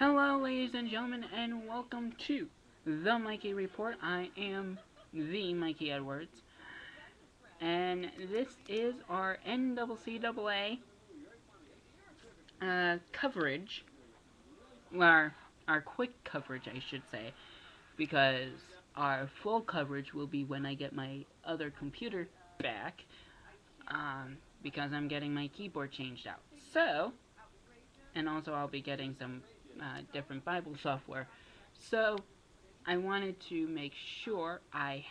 Hello, ladies and gentlemen, and welcome to the Mikey Report. I am the Mikey Edwards, and this is our NCCAA coverage, our quick coverage, I should say, because our full coverage will be when I get my other computer back, because I'm getting my keyboard changed out. So, and also I'll be getting some different Bible software. So, I wanted to make sure I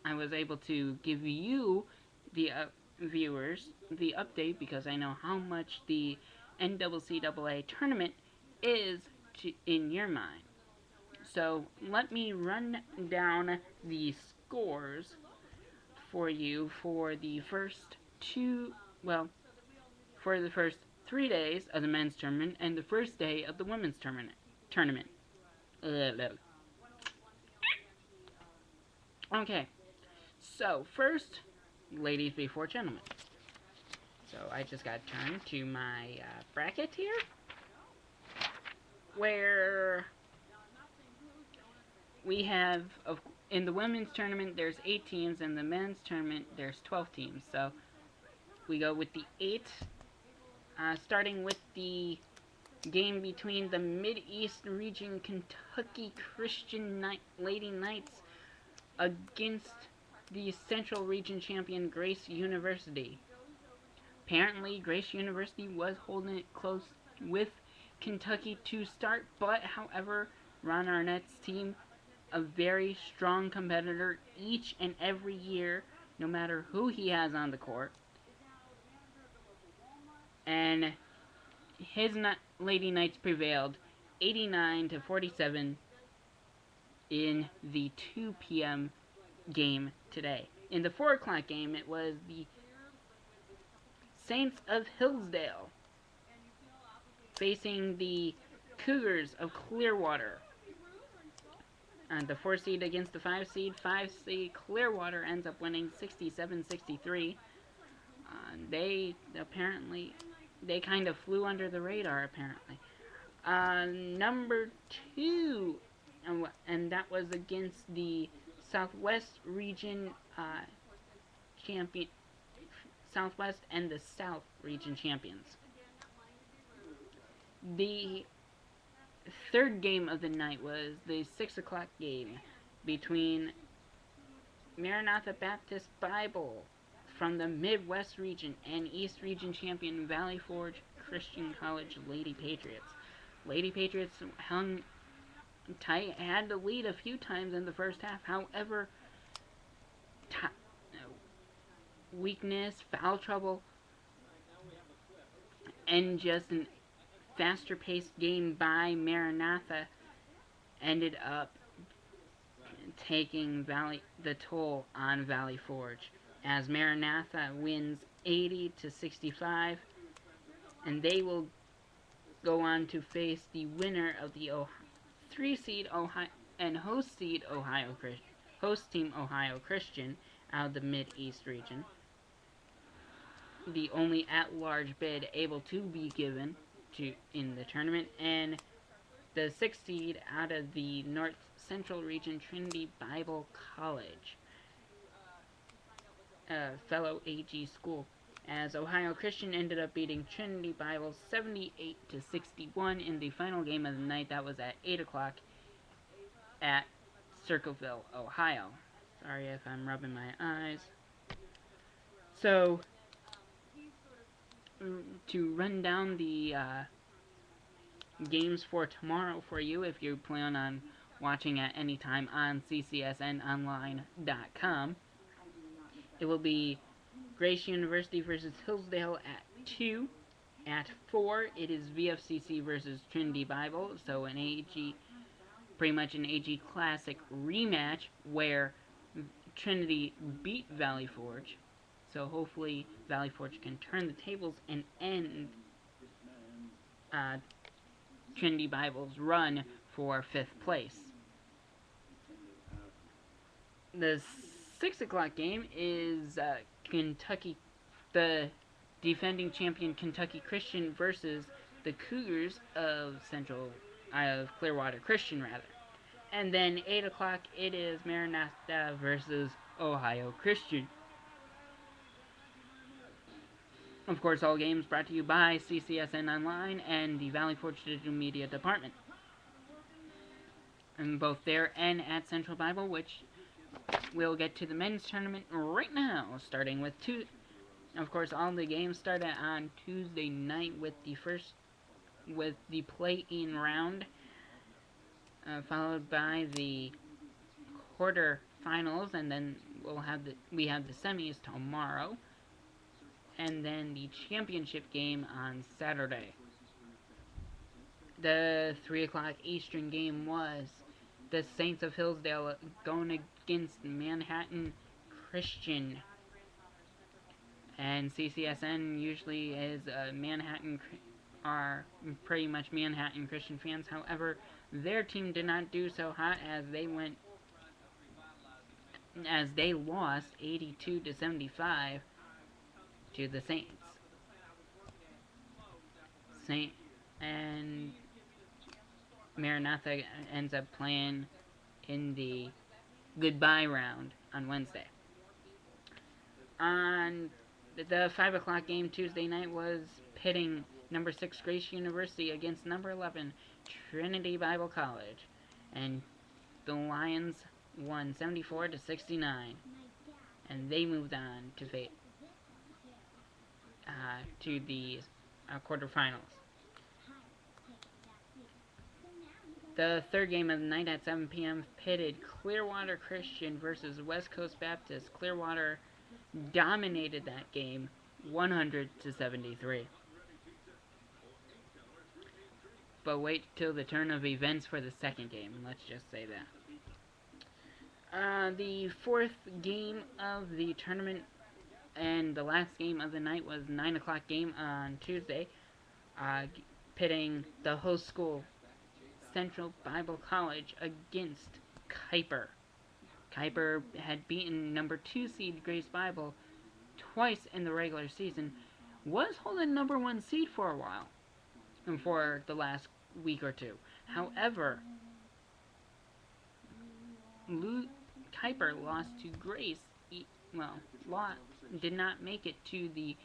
was able to give you, the viewers, the update, because I know how much the NCCAA tournament is in your mind. So let me run down the scores for you for the first for the first 3 days of the men's tournament and the first day of the women's tournament. Okay, so first, ladies before gentlemen. So I just got turned to my bracket here, where we have, in the women's tournament there's 8 teams, in the men's tournament there's 12 teams. So we go with the 8, starting with the game between the Mid-East region Kentucky Christian Lady Knights against the Central Region champion Grace University. Apparently, Grace University was holding it close with Kentucky to start, but however, Ron Arnett's team, a very strong competitor each and every year, no matter who he has on the court. And his Lady Knights prevailed 89-47 in the 2 p.m. game today. In the 4 o'clock game, it was the Saints of Hillsdale facing the Cougars of Clearwater. And the 4 seed against the 5 seed. 5 seed Clearwater ends up winning 67-63. They kind of flew under the radar, apparently. Number 2, and that was against the Southwest Region champion, Southwest and the South Region champions. The third game of the night was the 6 o'clock game between Maranatha Baptist Bible from the Midwest region and East Region champion Valley Forge Christian College Lady Patriots. Lady Patriots hung tight, had to lead a few times in the first half. However, weakness, foul trouble, and just a faster paced game by Maranatha ended up taking the toll on Valley Forge, as Maranatha wins 80-65, and they will go on to face the winner of the 3 seed Ohio and host team Ohio Christian out of the Mid-East region. The only at-large bid able to be given in the tournament, and the 6th seed out of the North Central region Trinity Bible College, fellow AG school, as Ohio Christian ended up beating Trinity Bible 78-61 in the final game of the night. That was at 8 o'clock at Circleville, Ohio. Sorry if I'm rubbing my eyes. So, to run down the games for tomorrow for you, if you plan on watching at any time on ccsnonline.com, it will be Grace University versus Hillsdale at 2. At 4, it is VFCC versus Trinity Bible, so pretty much an AG Classic rematch where Trinity beat Valley Forge. So hopefully Valley Forge can turn the tables and end Trinity Bible's run for 5th place. The 6 o'clock game is the defending champion Kentucky Christian versus the Cougars of Clearwater Christian, rather. And then 8 o'clock, it is Maranatha versus Ohio Christian. Of course, all games brought to you by CCSN Online and the Valley Forge Digital Media Department. And both there and at Central Bible, which we'll get to the men's tournament right now, starting with of course, all the games started on Tuesday night with the play-in round, followed by the quarterfinals, and then we have the semis tomorrow, and then the championship game on Saturday. The 3 o'clock Eastern game was the Saints of Hillsdale going against Manhattan Christian. And CCSN usually is are pretty much Manhattan Christian fans. However, their team did not do so hot as they lost 82-75 to the Saints. And Maranatha ends up playing in the goodbye round on Wednesday. On the 5 o'clock game Tuesday night was pitting number 6 Grace University against number 11 Trinity Bible College, and the Lions won 74-69, and they moved on to the quarterfinals. The third game of the night at 7 p.m. pitted Clearwater Christian versus West Coast Baptist. Clearwater dominated that game 100-73. But wait till the turn of events for the second game, let's just say that. The fourth game of the tournament and the last game of the night was 9 o'clock game on Tuesday, pitting the host school Central Bible College against Kuiper. Kuiper had beaten number 2 seed Grace Bible twice in the regular season, was holding number 1 seed for a while, and for the last week or two. However, Kuiper lost to Grace, did not make it to the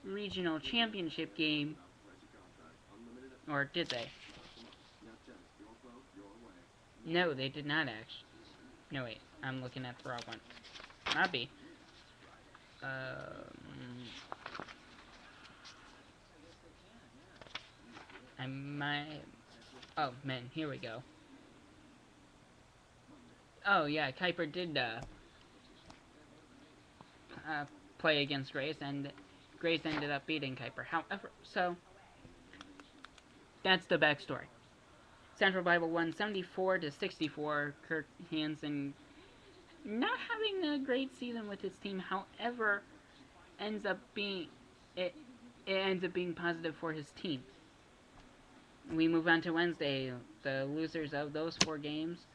regional championship game, or did they? No, they did not actually. No, wait, I'm looking at the wrong one. Might be. Oh, man, here we go. Oh, yeah, Kuiper did, play against Grace, and Grace ended up beating Kuiper. However, so, that's the backstory. Central Bible won 74-64. Kirk Hansen not having a great season with his team, however, ends up being positive for his team. We move on to Wednesday. The losers of those 4 games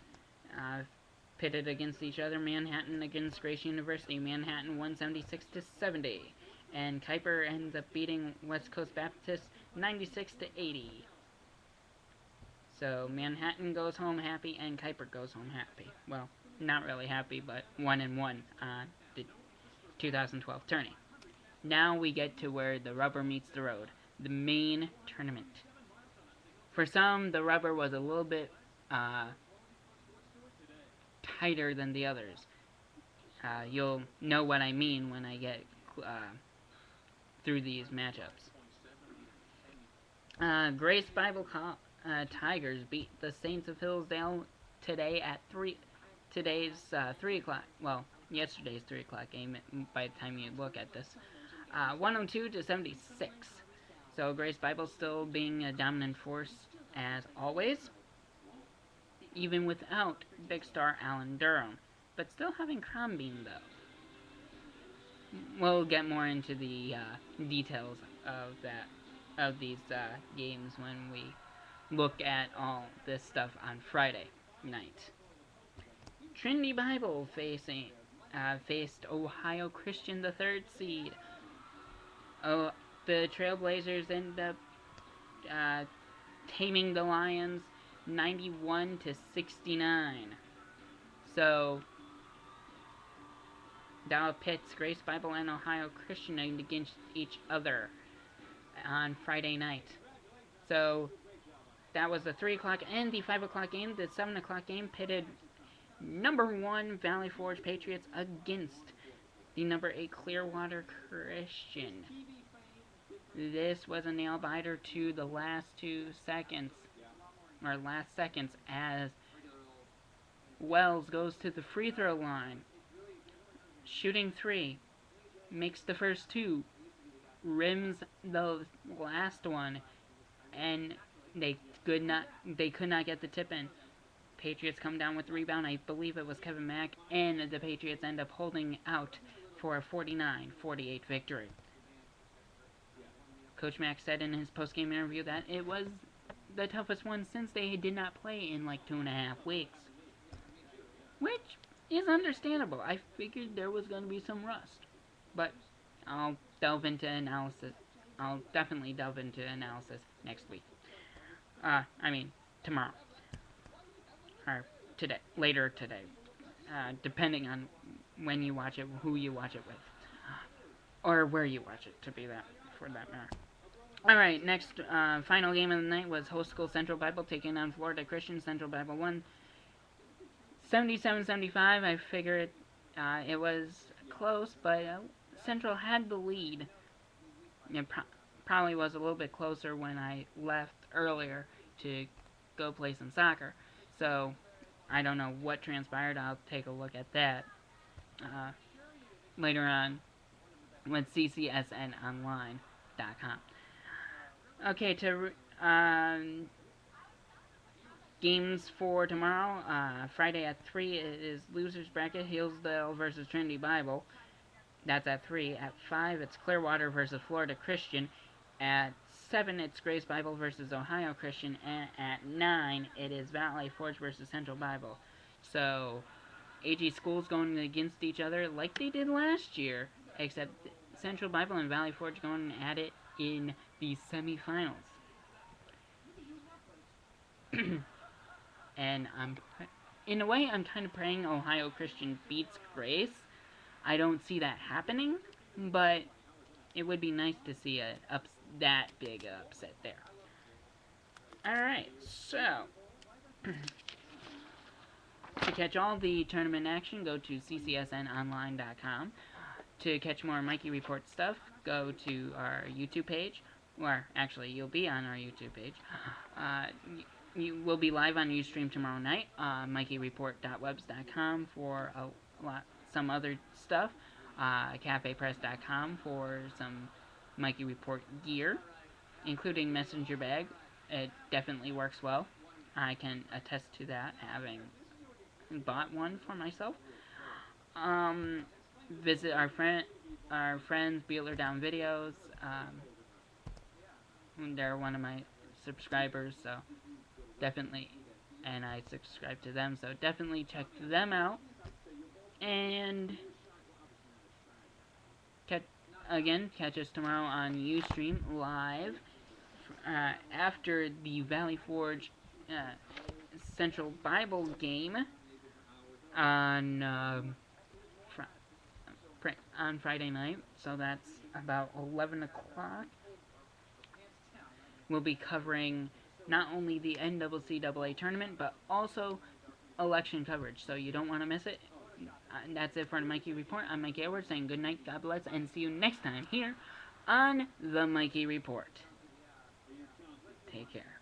pitted against each other. Manhattan against Grace University. Manhattan won 76-70, and Kuiper ends up beating West Coast Baptist 96-80. So Manhattan goes home happy, and Kuiper goes home happy. Well, not really happy, but 1-1 on the 2012 tourney. Now we get to where the rubber meets the road, the main tournament. For some, the rubber was a little bit tighter than the others. You'll know what I mean when I get through these matchups. Grace Bible Tigers beat the Saints of Hillsdale today at yesterday's 3 o'clock game by the time you look at this. 102-76. So Grace Bible still being a dominant force as always, even without big star Alan Durham, but still having Crombine though. We'll get more into the details of these games when we look at all this stuff on Friday night. Trinity Bible faced Ohio Christian, the 3rd seed. The Trailblazers end up taming the Lions 91-69. So Dow pits Grace Bible and Ohio Christian against each other on Friday night. So that was the 3 o'clock and the 5 o'clock game. The 7 o'clock game pitted number 1 Valley Forge Patriots against the number 8 Clearwater Christian. This was a nail biter to the last seconds as Wells goes to the free throw line, shooting 3, makes the first 2, rims the last one, and they could not get the tip in. Patriots come down with the rebound. I believe it was Kevin Mack, and the Patriots end up holding out for a 49-48 victory. Coach Mack said in his post-game interview that it was the toughest one since they did not play in like 2.5 weeks. Which is understandable. I figured there was going to be some rust. But I'll definitely delve into analysis next week. Tomorrow. Or later today. Depending on when you watch it, who you watch it with. Or where you watch it, for that matter. Alright, next, final game of the night was Host School Central Bible taking on Florida Christian. Central Bible won 77-75. I figured it was close, but Central had the lead. It probably was a little bit closer when I left earlier to go play some soccer. So, I don't know what transpired. I'll take a look at that later on with CCSNonline.com. Okay, games for tomorrow. Friday at 3 is Losers Bracket, Hillsdale versus Trinity Bible. That's at 3. At 5, it's Clearwater versus Florida Christian. At 7, it's Grace Bible versus Ohio Christian. And at 9, it is Valley Forge versus Central Bible. So, AG schools going against each other like they did last year, except Central Bible and Valley Forge going at it in the semifinals. And in a way, I'm kind of praying Ohio Christian beats Grace. I don't see that happening, but it would be nice to see that big upset there. Alright, so to catch all the tournament action, go to ccsnonline.com. To catch more Mikey Report stuff, go to our YouTube page, or actually, you'll be on our YouTube page. You will be live on Ustream tomorrow night, MikeyReport.webs.com for some other stuff, CafePress.com for some Mikey Report gear, including messenger bag. It definitely works well. I can attest to that, having bought one for myself. Visit our friends, Beeler Down Videos. They're one of my subscribers, so definitely, and I subscribe to them, so definitely check them out. And catch us tomorrow on Ustream live after the Valley Forge Central Bible game on Friday night, so that's about 11 o'clock. We'll be covering not only the NCCAA tournament, but also election coverage, so you don't want to miss it. That's it for the Mikey Report. I'm Mikey Edwards saying good night, God bless, and see you next time here on the Mikey Report. Take care.